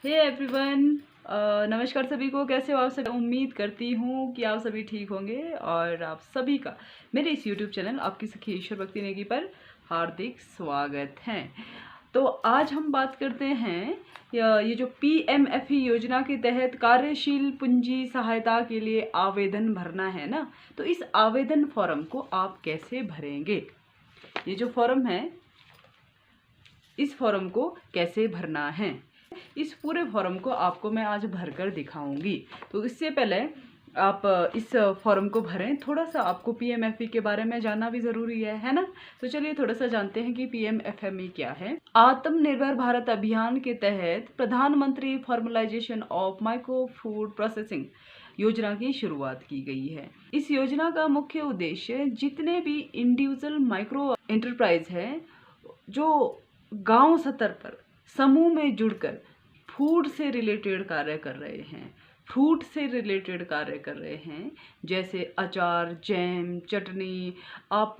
Hey everyone, नमस्कार सभी को। कैसे हो आप सभी? उम्मीद करती हूँ कि आप सभी ठीक होंगे और आप सभी का मेरे इस YouTube चैनल आपकी सखी ईश्वर भक्ति नेगी पर हार्दिक स्वागत है। तो आज हम बात करते हैं ये जो PMFE योजना के तहत कार्यशील पूंजी सहायता के लिए आवेदन भरना है ना, तो इस आवेदन फॉर्म को आप कैसे भरेंगे। ये जो फॉर्म है, इस फॉर्म को कैसे भरना है, इस पूरे फॉर्म को आपको मैं आज भरकर दिखाऊंगी। तो इससे पहले आप इस फॉर्म को भरें, थोड़ा सा आपको PMFE के बारे में जानना भी ज़रूरी है ना। तो चलिए थोड़ा सा जानते हैं कि PMFME क्या है। आत्मनिर्भर भारत अभियान के तहत प्रधानमंत्री formalisation of micro food processing योजना की शुरुआत की गई है। इस योजना का मुख्य उद्देश्य जितने भी इंडिविजुअल माइक्रो एंटरप्राइज है जो गांव स्तर पर समूह में जुड़कर फूड से रिलेटेड कार्य कर रहे हैं, फ्रूट से रिलेटेड कार्य कर रहे हैं, जैसे अचार, जैम, चटनी, आप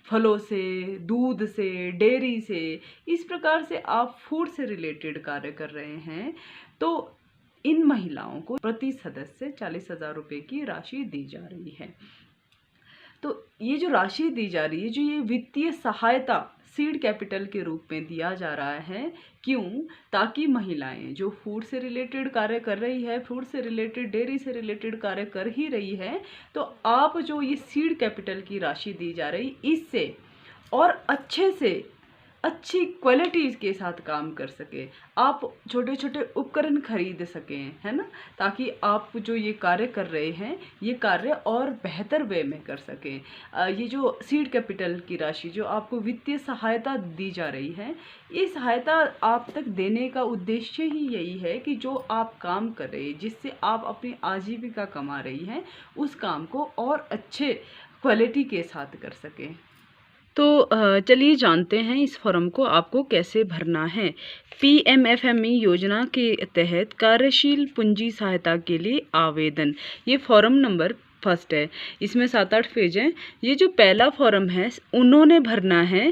फलों से, दूध से, डेयरी से, इस प्रकार से आप फूड से रिलेटेड कार्य कर रहे हैं, तो इन महिलाओं को प्रति सदस्य 40,000 रुपये की राशि दी जा रही है। तो ये जो राशि दी जा रही है, जो ये वित्तीय सहायता सीड कैपिटल के रूप में दिया जा रहा है, क्यों? ताकि महिलाएं जो फूड से रिलेटेड कार्य कर रही है, फ्रूट से रिलेटेड, डेयरी से रिलेटेड कार्य कर ही रही है, तो आप जो ये सीड कैपिटल की राशि दी जा रही, इससे और अच्छे से अच्छी क्वालिटी के साथ काम कर सके, आप छोटे छोटे उपकरण खरीद सकें, है ना, ताकि आप जो ये कार्य कर रहे हैं ये कार्य और बेहतर वे में कर सकें। ये जो सीड कैपिटल की राशि जो आपको वित्तीय सहायता दी जा रही है, ये सहायता आप तक देने का उद्देश्य ही यही है कि जो आप काम कर रहे हैं, जिससे आप अपनी आजीविका कमा रही हैं, उस काम को और अच्छे क्वालिटी के साथ कर सकें। तो चलिए जानते हैं इस फॉर्म को आपको कैसे भरना है। PMFME योजना के तहत कार्यशील पूंजी सहायता के लिए आवेदन, ये फॉर्म नंबर फर्स्ट है। इसमें 7-8 पेज हैं। ये जो पहला फॉर्म है उन्होंने भरना है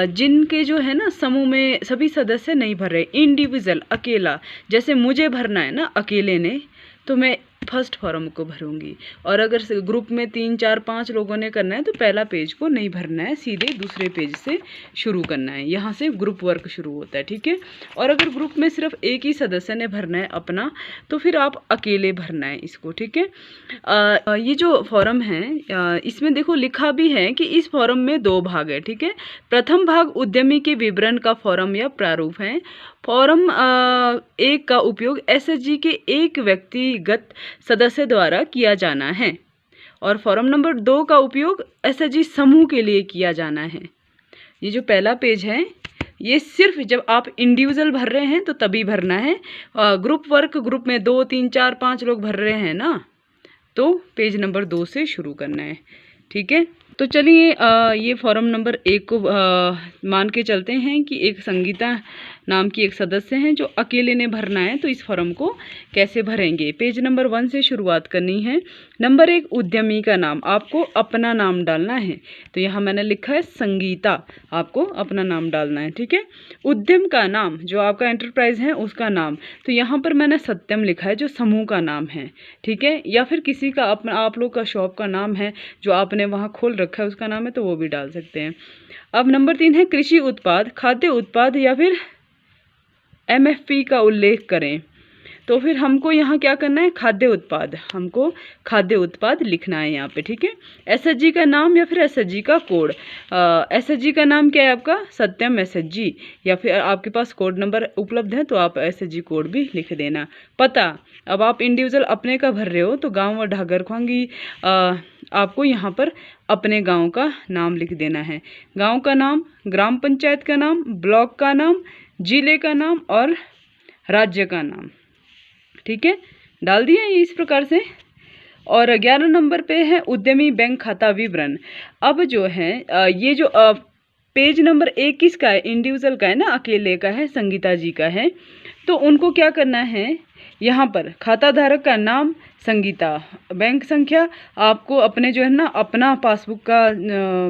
जिनके जो है ना समूह में सभी सदस्य नहीं भर रहे, इंडिविजुअल अकेला, जैसे मुझे भरना है ना अकेले ने, तो मैं फर्स्ट फॉर्म को भरूंगी। और अगर ग्रुप में 3, 4, 5 लोगों ने करना है तो पहला पेज को नहीं भरना है, सीधे दूसरे पेज से शुरू करना है, यहाँ से ग्रुप वर्क शुरू होता है, ठीक है। और अगर ग्रुप में सिर्फ एक ही सदस्य ने भरना है अपना, तो फिर आप अकेले भरना है इसको, ठीक है। ये जो फॉर्म है इसमें देखो लिखा भी है कि इस फॉर्म में 2 भाग है, ठीक है। प्रथम भाग उद्यमी के विवरण का फॉर्म या प्रारूप है। फॉर्म 1 का उपयोग SHG के एक व्यक्तिगत सदस्य द्वारा किया जाना है और फॉर्म नंबर 2 का उपयोग SHG समूह के लिए किया जाना है। ये जो पहला पेज है ये सिर्फ जब आप इंडिविजुअल भर रहे हैं तो तभी भरना है। ग्रुप वर्क, ग्रुप में 2, 3, 4, 5 लोग भर रहे हैं ना, तो पेज नंबर 2 से शुरू करना है, ठीक है। तो चलिए ये फॉर्म नंबर 1 को मान के चलते हैं कि एक संगीता नाम की एक सदस्य हैं जो अकेले ने भरना है, तो इस फॉर्म को कैसे भरेंगे। पेज नंबर 1 से शुरुआत करनी है। नंबर 1, उद्यमी का नाम, आपको अपना नाम डालना है। तो यहाँ मैंने लिखा है संगीता, आपको अपना नाम डालना है, ठीक है। उद्यम का नाम, जो आपका एंटरप्राइज है उसका नाम, तो यहाँ पर मैंने सत्यम लिखा है जो समूह का नाम है, ठीक है। या फिर किसी का अपना, आप लोग का शॉप का नाम है जो आपने वहाँ खोल रखा है उसका नाम है, तो वो भी डाल सकते हैं। अब नंबर 3 है कृषि उत्पाद, खाद्य उत्पाद या फिर MFP का उल्लेख करें। तो फिर हमको यहाँ क्या करना है, खाद्य उत्पाद, हमको खाद्य उत्पाद लिखना है यहाँ पे, ठीक है। SHG का नाम या फिर SHG का कोड। SHG का नाम क्या है आपका, सत्यम SHG, या फिर आपके पास कोड नंबर उपलब्ध है तो आप SHG कोड भी लिख देना। पता, अब आप इंडिविजुअल अपने का भर रहे हो तो गाँव ढागर ख्वांगी, आपको यहाँ पर अपने गांव का नाम लिख देना है। गांव का नाम, ग्राम पंचायत का नाम, ब्लॉक का नाम, जिले का नाम और राज्य का नाम, ठीक है, डाल दिए इस प्रकार से। और 11 नंबर पे है उद्यमी बैंक खाता विवरण। अब जो है ये जो पेज नंबर 1 किसका है, इंडिविजुअल का है ना, अकेले का है, संगीता जी का है। तो उनको क्या करना है, यहाँ पर खाता धारक का नाम संगीता, बैंक संख्या आपको अपने जो है ना अपना पासबुक का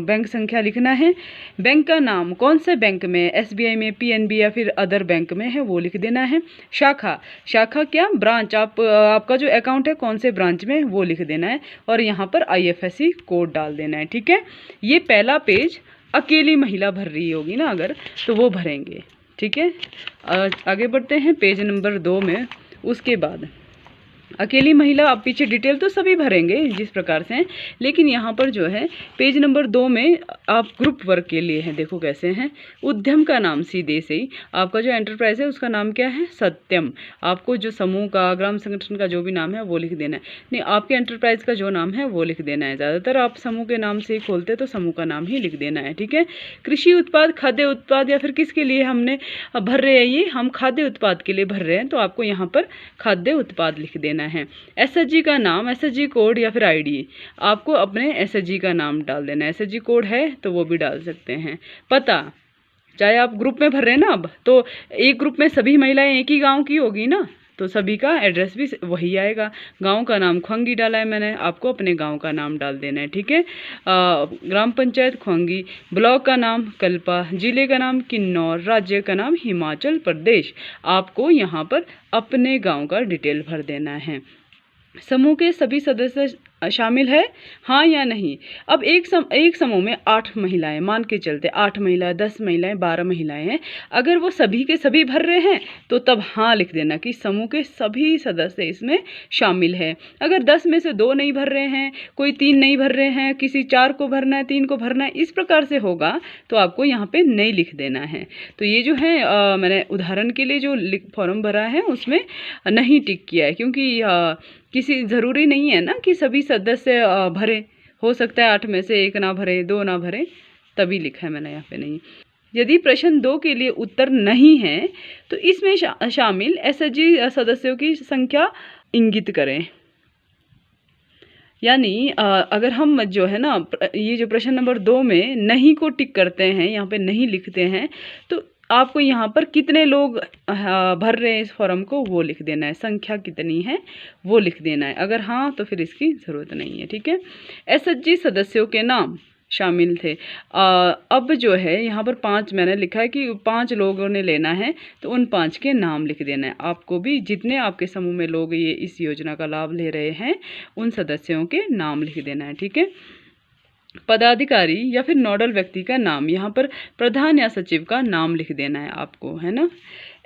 बैंक संख्या लिखना है, बैंक का नाम कौन से बैंक में, SBI में, PNB या फिर अदर बैंक में है वो लिख देना है। शाखा क्या, ब्रांच, आपका जो अकाउंट है कौन से ब्रांच में वो लिख देना है और यहाँ पर IFSC कोड डाल देना है। ठीक है, ये पहला पेज अकेली महिला भर रही होगी ना अगर, तो वो भरेंगे। ठीक है, आगे बढ़ते हैं पेज नंबर 2 में। उसके बाद अकेली महिला, आप पीछे डिटेल तो सभी भरेंगे जिस प्रकार से हैं, लेकिन यहाँ पर जो है पेज नंबर 2 में आप ग्रुप वर्क के लिए हैं, देखो कैसे हैं। उद्यम का नाम सीधे से ही आपका जो एंटरप्राइज है उसका नाम क्या है, सत्यम। आपको जो समूह का, ग्राम संगठन का जो भी नाम है वो लिख देना है, नहीं आपके एंटरप्राइज का जो नाम है वो लिख देना है। ज़्यादातर आप समूह के नाम से ही खोलते तो समूह का नाम ही लिख देना है। ठीक है, कृषि उत्पाद, खाद्य उत्पाद या फिर किसके लिए हमने भर रहे हैं, ये हम खाद्य उत्पाद के लिए भर रहे हैं, तो आपको यहाँ पर खाद्य उत्पाद लिख देना है। SHG का नाम, SHG कोड या फिर ID, आपको अपने SHG का नाम डाल देना है। SHG कोड है तो वो भी डाल सकते हैं। पता, चाहे आप ग्रुप में भर रहे हैं ना, अब तो एक ग्रुप में सभी महिलाएं एक ही गांव की होगी ना, तो सभी का एड्रेस भी वही आएगा। गांव का नाम ख्वांगी डाला है मैंने, आपको अपने गांव का नाम डाल देना है। ठीक है, ग्राम पंचायत ख्वांगी, ब्लॉक का नाम कल्पा, जिले का नाम किन्नौर, राज्य का नाम हिमाचल प्रदेश। आपको यहाँ पर अपने गांव का डिटेल भर देना है। समूह के सभी सदस्य शामिल है, हाँ या नहीं। अब एक समूह में 8 महिलाएं, मान के चलते 8 महिलाएं, 10 महिलाएं, 12 महिलाएं हैं, अगर वो सभी के सभी भर रहे हैं तो तब हाँ लिख देना कि समूह के सभी सदस्य इसमें शामिल है। अगर 10 में से 2 नहीं भर रहे हैं, कोई 3 नहीं भर रहे हैं, किसी 4 को भरना है, 3 को भरना है, इस प्रकार से होगा तो आपको यहाँ पे नहीं लिख देना है। तो ये जो है मैंने उदाहरण के लिए जो फॉर्म भरा है उसमें नहीं टिक किया है, क्योंकि किसी ज़रूरी नहीं है ना कि सभी सदस्य भरे, हो सकता है 8 में से 1 ना भरे, 2 ना भरे, तभी लिखा है मैंने यहाँ पे नहीं। यदि प्रश्न 2 के लिए उत्तर नहीं है तो इसमें शामिल SHG सदस्यों की संख्या इंगित करें। यानी अगर हम जो है ना ये जो प्रश्न नंबर 2 में नहीं को टिक करते हैं, यहाँ पे नहीं लिखते हैं, तो आपको यहाँ पर कितने लोग भर रहे हैं इस फॉर्म को वो लिख देना है, संख्या कितनी है वो लिख देना है। अगर हाँ तो फिर इसकी ज़रूरत नहीं है। ठीक है, SHG सदस्यों के नाम शामिल थे। अब जो है यहाँ पर 5 मैंने लिखा है कि 5 लोगों ने लेना है, तो उन 5 के नाम लिख देना है। आपको भी जितने आपके समूह में लोग ये इस योजना का लाभ ले रहे हैं उन सदस्यों के नाम लिख देना है। ठीक है, पदाधिकारी या फिर नोडल व्यक्ति का नाम, यहाँ पर प्रधान या सचिव का नाम लिख देना है आपको, है ना।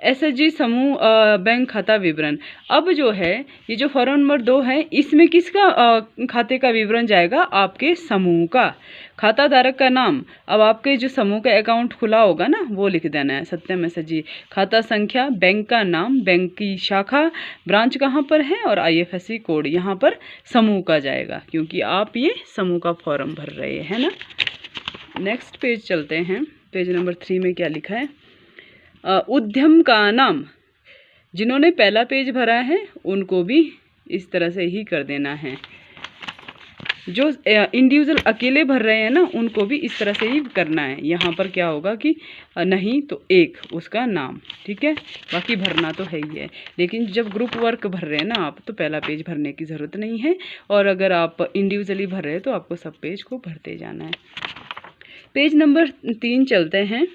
SHG समूह बैंक खाता विवरण, अब जो है ये जो फॉर्म नंबर 2 है इसमें किसका खाते का विवरण जाएगा, आपके समूह का। खाता धारक का नाम, अब आपके जो समूह का अकाउंट खुला होगा ना वो लिख देना है, सत्यम SHG। खाता संख्या, बैंक का नाम, बैंक की शाखा, ब्रांच कहाँ पर है और IFSC कोड यहाँ पर समूह का जाएगा, क्योंकि आप ये समूह का फॉर्म भर रहे हैं ना। नेक्स्ट पेज चलते हैं, पेज नंबर 3 में क्या लिखा है। उद्यम का नाम, जिन्होंने पहला पेज भरा है उनको भी इस तरह से ही कर देना है। जो इंडिविजुअल अकेले भर रहे हैं ना उनको भी इस तरह से ही करना है। यहाँ पर क्या होगा कि नहीं तो 1 उसका नाम, ठीक है, बाकी भरना तो है ही है। लेकिन जब ग्रुप वर्क भर रहे हैं ना आप, तो पहला पेज भरने की ज़रूरत नहीं है, और अगर आप इंडिविजुअली भर रहे हैं तो आपको सब पेज को भरते जाना है। पेज नंबर 3 चलते हैं।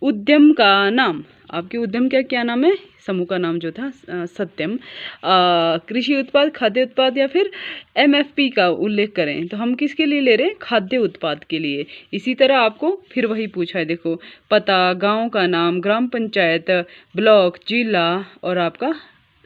उद्यम का नाम, आपके उद्यम का क्या नाम है, समूह का नाम जो था सत्यम। कृषि उत्पाद, खाद्य उत्पाद या फिर MFP का उल्लेख करें, तो हम किसके लिए ले रहे हैं, खाद्य उत्पाद के लिए। इसी तरह आपको फिर वही पूछा है, देखो पता, गांव का नाम, ग्राम पंचायत, ब्लॉक, जिला और आपका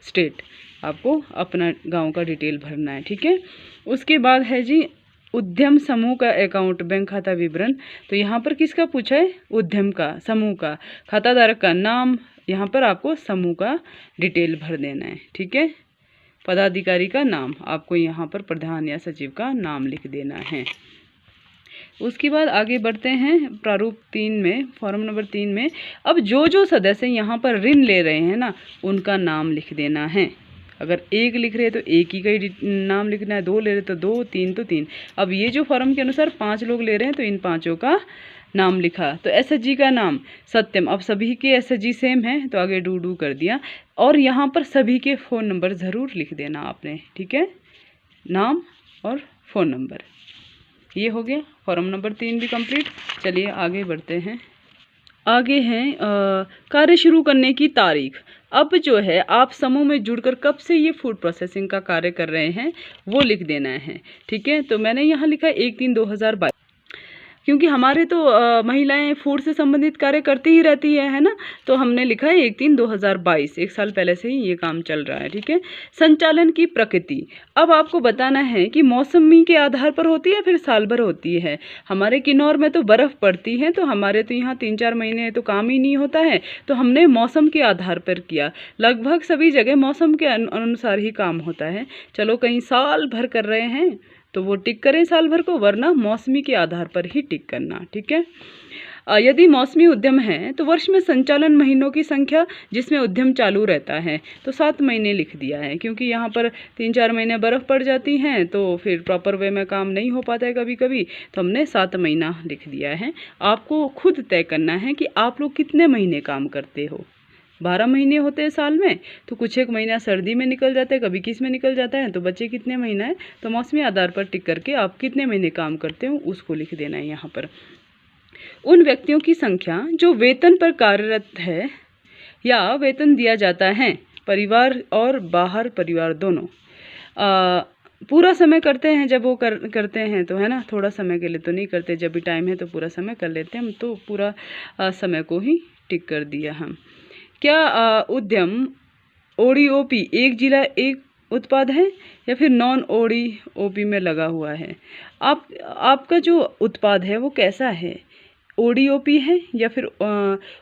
स्टेट, आपको अपना गांव का डिटेल भरना है। ठीक है, उसके बाद है जी उद्यम समूह का अकाउंट, बैंक खाता विवरण। तो यहाँ पर किसका पूछा है, उद्यम का, समूह का। खाता धारक का नाम, यहाँ पर आपको समूह का डिटेल भर देना है। ठीक है, पदाधिकारी का नाम, आपको यहाँ पर प्रधान या सचिव का नाम लिख देना है। उसके बाद आगे बढ़ते हैं प्रारूप 3 में, फॉर्म नंबर 3 में। अब जो सदस्य यहाँ पर ऋण ले रहे हैं ना उनका नाम लिख देना है। अगर 1 लिख रहे हैं तो 1 ही का नाम लिखना है, 2 ले रहे तो 2, 3 तो 3। अब ये जो फॉर्म के अनुसार 5 लोग ले रहे हैं तो इन 5 का नाम लिखा तो एसएचजी का नाम सत्यम। अब सभी के एसएचजी सेम है तो आगे डू कर दिया। और यहाँ पर सभी के फ़ोन नंबर ज़रूर लिख देना आपने, ठीक है, नाम और फ़ोन नंबर। ये हो गया फॉर्म नंबर 3 भी कंप्लीट। चलिए आगे बढ़ते हैं। आगे हैं कार्य शुरू करने की तारीख। अब जो है आप समूह में जुड़कर कब से ये फूड प्रोसेसिंग का कार्य कर रहे हैं वो लिख देना है, ठीक है। तो मैंने यहाँ लिखा 1/3/2022, क्योंकि हमारे तो महिलाएं फूड से संबंधित कार्य करती ही रहती है ना। तो हमने लिखा है 1/3/2022, 1 साल पहले से ही ये काम चल रहा है, ठीक है। संचालन की प्रकृति, अब आपको बताना है कि मौसमी के आधार पर होती है फिर साल भर होती है। हमारे किन्नौर में तो बर्फ़ पड़ती है तो हमारे तो यहाँ 3-4 महीने तो काम ही नहीं होता है, तो हमने मौसम के आधार पर किया। लगभग सभी जगह मौसम के अनुसार ही काम होता है। चलो कहीं साल भर कर रहे हैं तो वो टिक करें साल भर को, वरना मौसमी के आधार पर ही टिक करना, ठीक है। यदि मौसमी उद्यम है तो वर्ष में संचालन महीनों की संख्या जिसमें उद्यम चालू रहता है तो 7 महीने लिख दिया है, क्योंकि यहाँ पर 3-4 महीने बर्फ़ पड़ जाती हैं तो फिर प्रॉपर वे में काम नहीं हो पाता है कभी कभी, तो हमने 7 महीना लिख दिया है। आपको खुद तय करना है कि आप लोग कितने महीने काम करते हो। 12 महीने होते हैं साल में, तो कुछ एक महीना सर्दी में निकल जाता है, कभी किस में निकल जाता है, तो बच्चे कितने महीना है, तो मौसमी आधार पर टिक करके आप कितने महीने काम करते हो उसको लिख देना है यहाँ पर। उन व्यक्तियों की संख्या जो वेतन पर कार्यरत है या वेतन दिया जाता है, परिवार और बाहर परिवार दोनों, पूरा समय करते हैं जब वो करते हैं तो, है ना। थोड़ा समय के लिए तो नहीं करते, जब भी टाइम है तो पूरा समय कर लेते हैं हम, तो पूरा समय को ही टिक कर दिया हम। क्या उद्यम ओडीओपी एक जिला एक उत्पाद है या फिर नॉन ओडीओपी में लगा हुआ है। आपका जो उत्पाद है वो कैसा है, ओडीओपी है या फिर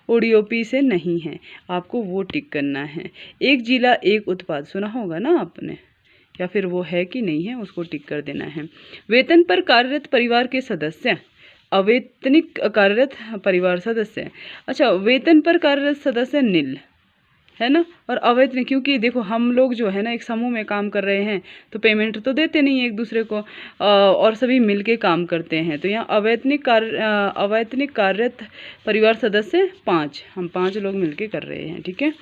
ओडीओपी से नहीं है, आपको वो टिक करना है। एक जिला एक उत्पाद सुना होगा ना आपने, या फिर वो है कि नहीं है उसको टिक कर देना है। वेतन पर कार्यरत परिवार के सदस्य, अवेतनिक कार्यरत परिवार सदस्य, अच्छा वेतन पर कार्यरत सदस्य नील है ना, और अवैतनिक, क्योंकि देखो हम लोग जो है ना एक समूह में काम कर रहे हैं तो पेमेंट तो देते नहीं एक दूसरे को, और सभी मिलके काम करते हैं, तो यहाँ अवैतनिक कार्यरत परिवार सदस्य 5, हम 5 लोग मिलके कर रहे हैं, ठीक है।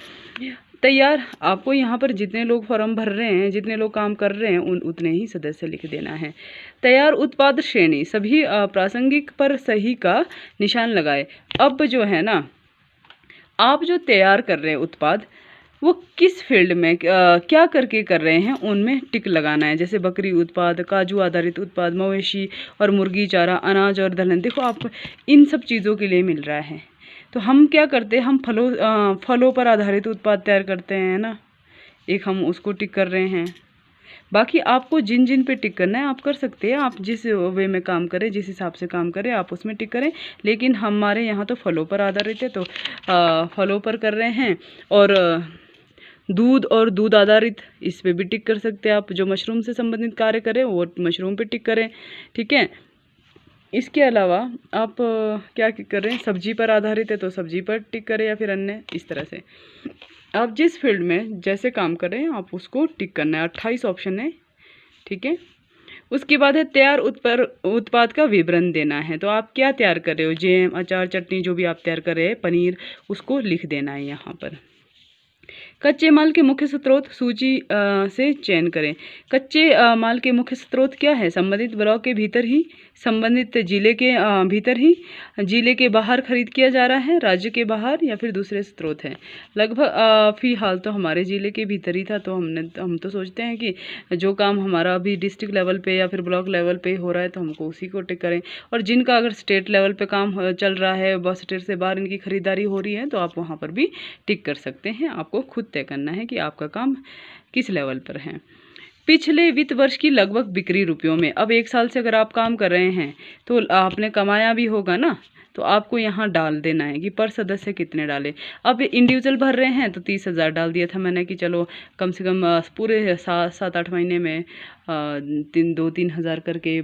तैयार, आपको यहाँ पर जितने लोग फॉर्म भर रहे हैं, जितने लोग काम कर रहे हैं उतने ही सदस्य लिख देना है। तैयार उत्पाद श्रेणी, सभी प्रासंगिक पर सही का निशान लगाए। अब जो है ना आप जो तैयार कर रहे हैं उत्पाद वो किस फील्ड में क्या करके कर रहे हैं उनमें टिक लगाना है। जैसे बकरी उत्पाद, काजू आधारित उत्पाद, मवेशी और मुर्गी चारा, अनाज और दलहन, देखो आप इन सब चीज़ों के लिए मिल रहा है। तो हम क्या करते हैं, हम फलों पर आधारित उत्पाद तैयार करते हैं ना, एक हम उसको टिक कर रहे हैं। बाकी आपको जिन जिन पे टिक करना है आप कर सकते हैं, आप जिस वे में काम करें, जिस हिसाब से काम करें आप उसमें टिक करें। लेकिन हमारे यहाँ तो फलों पर आधारित है तो फलों पर कर रहे हैं। और दूध और दूध आधारित, इस पे भी टिक कर सकते हैं आप। जो मशरूम से संबंधित कार्य करें वो मशरूम पे टिक करें, ठीक है। इसके अलावा आप क्या कर रहे हैं, सब्जी पर आधारित है तो सब्जी पर टिक करें, या फिर अन्य, इस तरह से आप जिस फील्ड में जैसे काम कर रहे हैं आप उसको टिक करना है। 28 ऑप्शन है, ठीक है। उसके बाद है तैयार उत्पाद का विवरण देना है। तो आप क्या तैयार कर रहे हो, जैम, अचार, चटनी, जो भी आप तैयार कर रहे हैं, पनीर, उसको लिख देना है यहाँ पर। कच्चे माल के मुख्य स्रोत सूची से चयन करें। कच्चे माल के मुख्य स्रोत क्या है, संबंधित ब्लॉक के भीतर ही, संबंधित जिले के भीतर ही, जिले के बाहर खरीद किया जा रहा है, राज्य के बाहर, या फिर दूसरे स्रोत हैं। लगभग फ़िलहाल तो हमारे ज़िले के भीतर ही था, तो हम तो सोचते हैं कि जो काम हमारा अभी डिस्ट्रिक्ट लेवल पे या फिर ब्लॉक लेवल पे हो रहा है तो हमको उसी को टिक करें। और जिनका अगर स्टेट लेवल पे काम चल रहा है, बस स्टेट से बाहर इनकी खरीदारी हो रही है, तो आप वहाँ पर भी टिक कर सकते हैं। आपको खुद तय करना है कि आपका काम किस लेवल पर है। पिछले वित्त वर्ष की लगभग बिक्री रुपयों में, अब 1 साल से अगर आप काम कर रहे हैं तो आपने कमाया भी होगा ना, तो आपको यहाँ डाल देना है कि पर सदस्य कितने डाले। अब इंडिविजुअल भर रहे हैं तो 30,000 डाल दिया था मैंने कि चलो कम से कम पूरे 7-8 महीने में 2-3 हज़ार करके,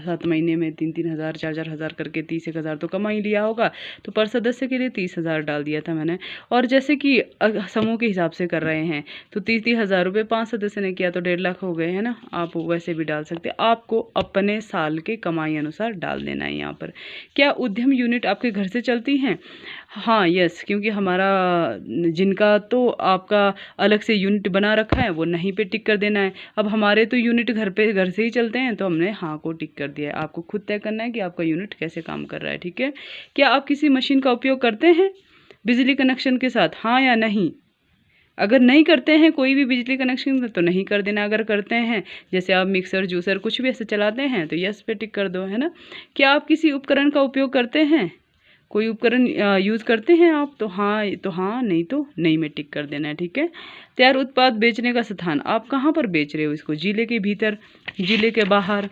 7 महीने में 3-3 हज़ार, 4-4 हज़ार करके 31,000 तो कमा ही लिया होगा। तो पर सदस्य के लिए 30,000 डाल दिया था मैंने। और जैसे कि समूह के हिसाब से कर रहे हैं तो 30 हज़ार रुपये 5 सदस्य ने किया तो 1.5 लाख हो गए, है ना। आप वैसे भी डाल सकते हैं, आपको अपने साल के कमाई अनुसार डाल देना है यहाँ पर। क्या उद्यम यूनिट आपके घर से चलती हैं? हाँ, यस, क्योंकि हमारा जिनका तो आपका अलग से यूनिट बना रखा है वो नहीं पे टिक कर देना है। अब हमारे तो यूनिट घर से ही चलते हैं, तो हमने हाँ को टिक कर दिया है। आपको खुद तय करना है कि आपका यूनिट कैसे काम कर रहा है, ठीक है। क्या आप किसी मशीन का उपयोग करते हैं बिजली कनेक्शन के साथ? हाँ या नहीं? अगर नहीं करते हैं कोई भी बिजली कनेक्शन तो नहीं कर देना। अगर करते हैं, जैसे आप मिक्सर जूसर कुछ भी ऐसे चलाते हैं, तो यस पे टिक कर दो, है ना। क्या आप किसी उपकरण का उपयोग करते हैं? कोई उपकरण यूज़ करते हैं आप? तो हाँ, नहीं तो नहीं में टिक कर देना है, ठीक है। तैयार उत्पाद बेचने का स्थान, आप कहाँ पर बेच रहे हो इसको? जिले के भीतर, जिले के बाहर,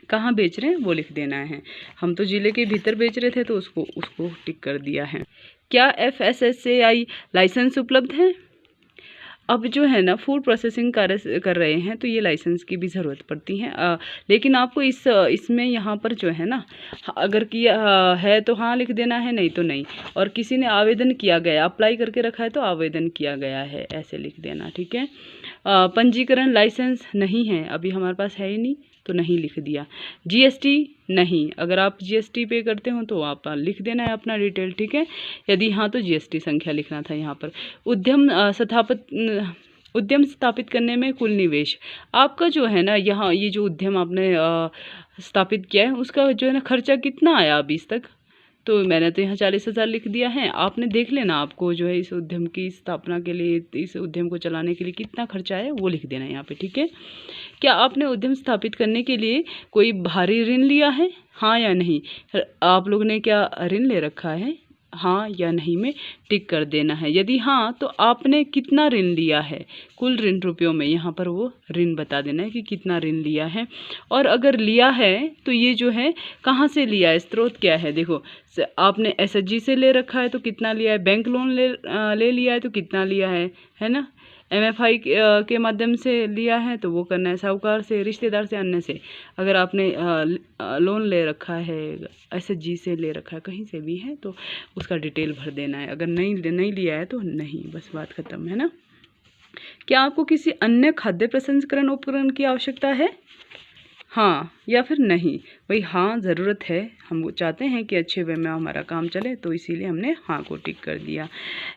कहाँ बेच रहे हैं वो लिख देना है। हम तो जिले के भीतर बेच रहे थे तो उसको टिक कर दिया है। क्या FSSAI लाइसेंस उपलब्ध है? अब जो है ना फूड प्रोसेसिंग कार्य कर रहे हैं तो ये लाइसेंस की भी ज़रूरत पड़ती है, लेकिन आपको इसमें यहाँ पर जो है ना, अगर किया है तो हाँ लिख देना है, नहीं तो नहीं। और किसी ने आवेदन किया गया, अप्लाई करके रखा है तो आवेदन किया गया है, ऐसे लिख देना, ठीक है। पंजीकरण लाइसेंस नहीं है, अभी हमारे पास है ही नहीं तो नहीं लिख दिया। GST नहीं, अगर आप GST पे करते हो तो आप लिख देना है अपना डिटेल, ठीक है। यदि हाँ तो GST संख्या लिखना था यहाँ पर। उद्यम स्थापित करने में कुल निवेश, आपका जो है ना यहाँ ये जो उद्यम आपने स्थापित किया है उसका जो है ना खर्चा कितना आया अभी तक? तो मैंने तो यहाँ 40,000 लिख दिया है। आपने देख लेना आपको जो है इस उद्यम की स्थापना के लिए, इस उद्यम को चलाने के लिए कितना खर्चा है वो लिख देना यहाँ पे, ठीक है। क्या आपने उद्यम स्थापित करने के लिए कोई भारी ऋण लिया है? हाँ या नहीं? आप लोग ने क्या ऋण ले रखा है? हाँ या नहीं में टिक कर देना है। यदि हाँ तो आपने कितना ऋण लिया है, कुल ऋण रुपयों में यहाँ पर वो ऋण बता देना है कि कितना ऋण लिया है। और अगर लिया है तो ये जो है कहाँ से लिया है, स्रोत क्या है। देखो आपने SHG से ले रखा है तो कितना लिया है, बैंक लोन ले लिया है तो कितना लिया है ना। MFI के माध्यम से लिया है तो वो करना है, साहूकार से, रिश्तेदार से, अन्य से। अगर आपने लोन ले रखा है, SHG से ले रखा है, कहीं से भी है तो उसका डिटेल भर देना है। अगर नहीं लिया है तो नहीं, बस बात ख़त्म, है ना। क्या आपको किसी अन्य खाद्य प्रसंस्करण उपकरण की आवश्यकता है? हाँ या फिर नहीं? भाई हाँ ज़रूरत है, हम चाहते हैं कि अच्छे वे में हमारा काम चले तो इसीलिए हमने हाँ को टिक कर दिया।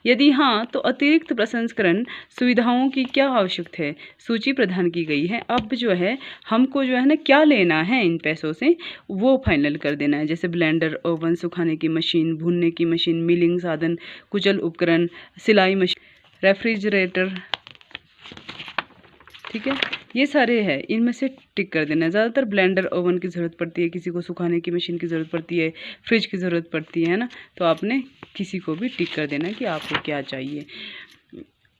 यदि हाँ तो अतिरिक्त प्रसंस्करण सुविधाओं की क्या आवश्यकता है, सूची प्रदान की गई है। अब जो है हमको जो है ना क्या लेना है इन पैसों से वो फाइनल कर देना है। जैसे ब्लेंडर, ओवन, सुखाने की मशीन, भूनने की मशीन, मिलिंग साधन, कुचल उपकरण, सिलाई मशीन, रेफ्रिजरेटर, ठीक है, ये सारे हैं, इनमें से टिक कर देना है। ज़्यादातर ब्लेंडर, ओवन की ज़रूरत पड़ती है, किसी को सुखाने की मशीन की ज़रूरत पड़ती है, फ्रिज की ज़रूरत पड़ती है ना, तो आपने किसी को भी टिक कर देना है कि आपको क्या चाहिए।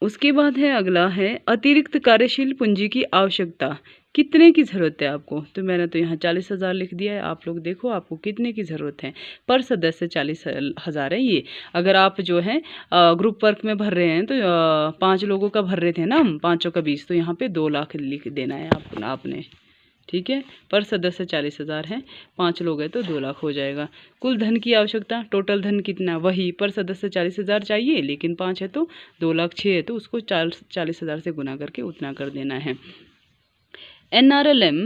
उसके बाद है अगला है अतिरिक्त कार्यशील पूंजी की आवश्यकता, कितने की ज़रूरत है आपको? तो मैंने तो यहाँ 40,000 लिख दिया है। आप लोग देखो आपको कितने की ज़रूरत है। पर सदस्य 40,000 है ये। अगर आप जो है ग्रुप वर्क में भर रहे हैं तो 5 लोगों का भर रहे थे ना हम, 5 का 20, तो यहाँ पे 2 लाख लिख देना है आपने, ठीक है। पर सदस्य 40,000 है, 5 लोग हैं तो 2 लाख हो जाएगा। कुल धन की आवश्यकता, टोटल धन कितना, वही पर सदस्य 40,000 चाहिए, लेकिन 5 है तो 2 लाख, 6 है तो उसको 40,000 से गुना करके उतना कर देना है। NRLM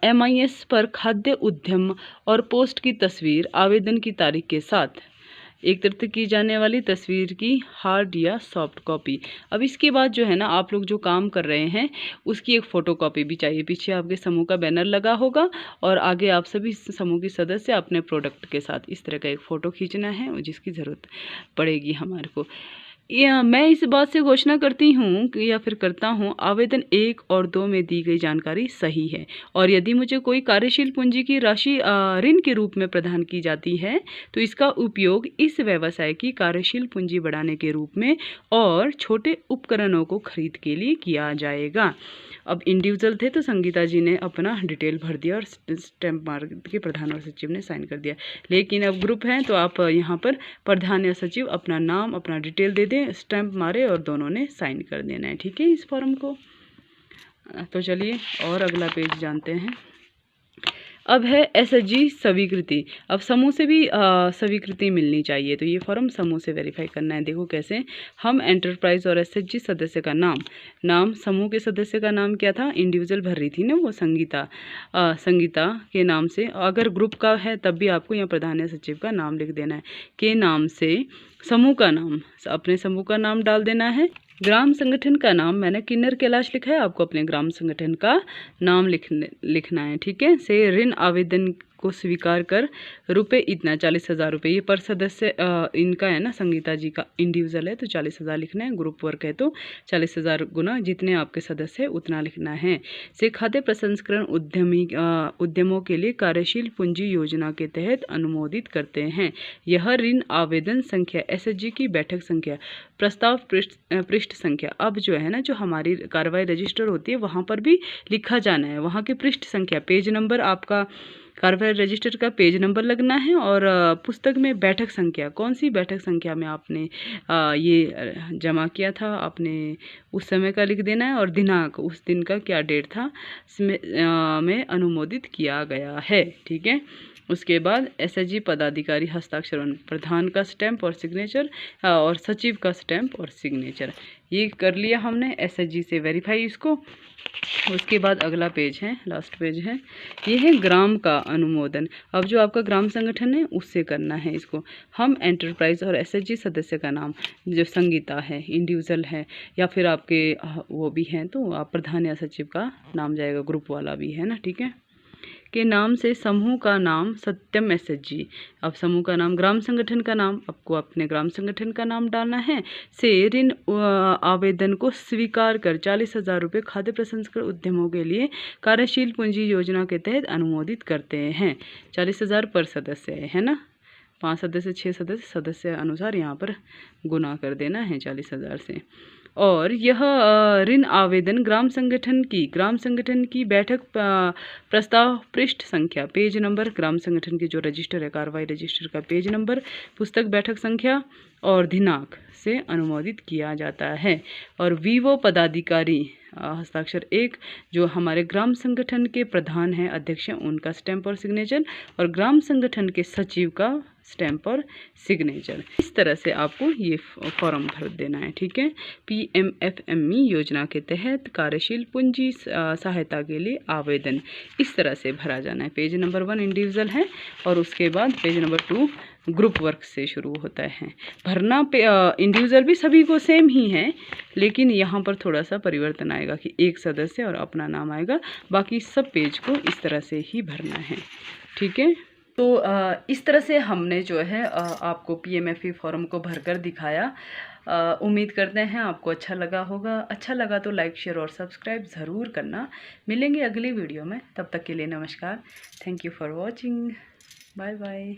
MIS पर खाद्य उद्यम और पोस्ट की तस्वीर आवेदन की तारीख के साथ एकत्रित की जाने वाली तस्वीर की हार्ड या सॉफ्ट कॉपी। अब इसके बाद जो है ना आप लोग जो काम कर रहे हैं उसकी एक फ़ोटो कॉपी भी चाहिए। पीछे आपके समूह का बैनर लगा होगा और आगे आप सभी समूह के सदस्य अपने प्रोडक्ट के साथ इस तरह का एक फ़ोटो खींचना है, जिसकी ज़रूरत पड़ेगी हमारे को। मैं इस बात से घोषणा करती हूँ कि या फिर करता हूँ आवेदन 1 और 2 में दी गई जानकारी सही है, और यदि मुझे कोई कार्यशील पूंजी की राशि ऋण के रूप में प्रदान की जाती है तो इसका उपयोग इस व्यवसाय की कार्यशील पूंजी बढ़ाने के रूप में और छोटे उपकरणों को खरीद के लिए किया जाएगा। अब इंडिविजुअल थे तो संगीता जी ने अपना डिटेल भर दिया और स्टैम्प मार के प्रधान और सचिव ने साइन कर दिया। लेकिन अब ग्रुप हैं तो आप यहाँ पर प्रधान या सचिव अपना नाम, अपना डिटेल दे दें, स्टैम्प मारे और दोनों ने साइन कर देना है, ठीक है, इस फॉर्म को। तो चलिए और अगला पेज जानते हैं। अब है एसएचजी स्वीकृति। अब समूह से भी स्वीकृति मिलनी चाहिए, तो ये फॉर्म समूह से वेरीफाई करना है। देखो कैसे, हम एंटरप्राइज और एसएचजी सदस्य का नाम समूह के सदस्य का नाम क्या था, इंडिविजुअल भर रही थी ना वो, संगीता के नाम से। अगर ग्रुप का है तब भी आपको यहाँ प्रधान या सचिव का नाम लिख देना है। के नाम से समूह का नाम, अपने समूह का नाम डाल देना है। ग्राम संगठन का नाम मैंने किन्नर कैलाश लिखा है, आपको अपने ग्राम संगठन का नाम लिखना है, ठीक है। से ऋण आवेदन को स्वीकार कर रुपये इतना 40,000 रुपये, ये पर सदस्य इनका है ना, संगीता जी का इंडिविजुअल है तो 40,000 लिखना है, ग्रुप वर्क है तो 40,000 गुना जितने आपके सदस्य है उतना लिखना है। से खाद्य प्रसंस्करण उद्यमों के लिए कार्यशील पूंजी योजना के तहत अनुमोदित करते हैं। यह ऋण आवेदन संख्या, एसएचजी की बैठक संख्या, प्रस्ताव पृष्ठ संख्या। अब जो है ना, जो हमारी कार्रवाई रजिस्टर होती है वहाँ पर भी लिखा जाना है, वहाँ की पृष्ठ संख्या, पेज नंबर, आपका कार्रवाई रजिस्टर का पेज नंबर लगना है। और पुस्तक में बैठक संख्या, कौन सी बैठक संख्या में आपने ये जमा किया था, आपने उस समय का लिख देना है। और दिनांक, उस दिन का क्या डेट था में अनुमोदित किया गया है, ठीक है। उसके बाद एसएचजी पदाधिकारी हस्ताक्षर, प्रधान का स्टैंप और सिग्नेचर और सचिव का स्टैंप और सिग्नेचर, ये कर लिया हमने एसएचजी से वेरीफाई इसको। उसके बाद अगला पेज है, लास्ट पेज है, ये है ग्राम का अनुमोदन। अब जो आपका ग्राम संगठन है उससे करना है इसको। हम एंटरप्राइज और एसएचजी सदस्य का नाम, जो संगीता है इंडिविजुअल है या फिर आपके वो भी हैं तो आप प्रधान या सचिव का नाम जाएगा, ग्रुप वाला भी है ना, ठीक है। के नाम से समूह का नाम सत्यम एसएचजी। अब समूह का नाम, ग्राम संगठन का नाम, आपको अपने ग्राम संगठन का नाम डालना है। से ऋण आवेदन को स्वीकार कर 40,000 रुपये खाद्य प्रसंस्करण उद्यमों के लिए कार्यशील पूंजी योजना के तहत अनुमोदित करते हैं। 40,000 पर सदस्य है ना, 5 सदस्य 6 सदस्य अनुसार यहाँ पर गुना कर देना है 40,000 से। और यह ऋण आवेदन ग्राम संगठन की बैठक प्रस्ताव पृष्ठ संख्या, पेज नंबर, ग्राम संगठन की जो रजिस्टर है, कार्रवाई रजिस्टर का पेज नंबर, पुस्तक बैठक संख्या और दिनांक से अनुमोदित किया जाता है। और वीवो पदाधिकारी हस्ताक्षर 1, जो हमारे ग्राम संगठन के प्रधान हैं, अध्यक्ष हैं, उनका स्टैंप और सिग्नेचर, और ग्राम संगठन के सचिव का स्टैंप और सिग्नेचर। इस तरह से आपको ये फॉर्म भर देना है, ठीक है। पीएमएफएमई योजना के तहत कार्यशील पूंजी सहायता के लिए आवेदन इस तरह से भरा जाना है। पेज नंबर 1 इंडिविजुअल है और उसके बाद पेज नंबर 2 ग्रुप वर्क से शुरू होता है भरना। इंडिविजुअल भी सभी को सेम ही है, लेकिन यहाँ पर थोड़ा सा परिवर्तन आएगा कि एक सदस्य और अपना नाम आएगा, बाकी सब पेज को इस तरह से ही भरना है, ठीक है। तो इस तरह से हमने जो है आपको पीएमएफई फॉर्म को भरकर दिखाया। उम्मीद करते हैं आपको अच्छा लगा होगा। अच्छा लगा तो लाइक, शेयर और सब्सक्राइब ज़रूर करना। मिलेंगे अगली वीडियो में, तब तक के लिए नमस्कार। Thank you for watching. Bye bye.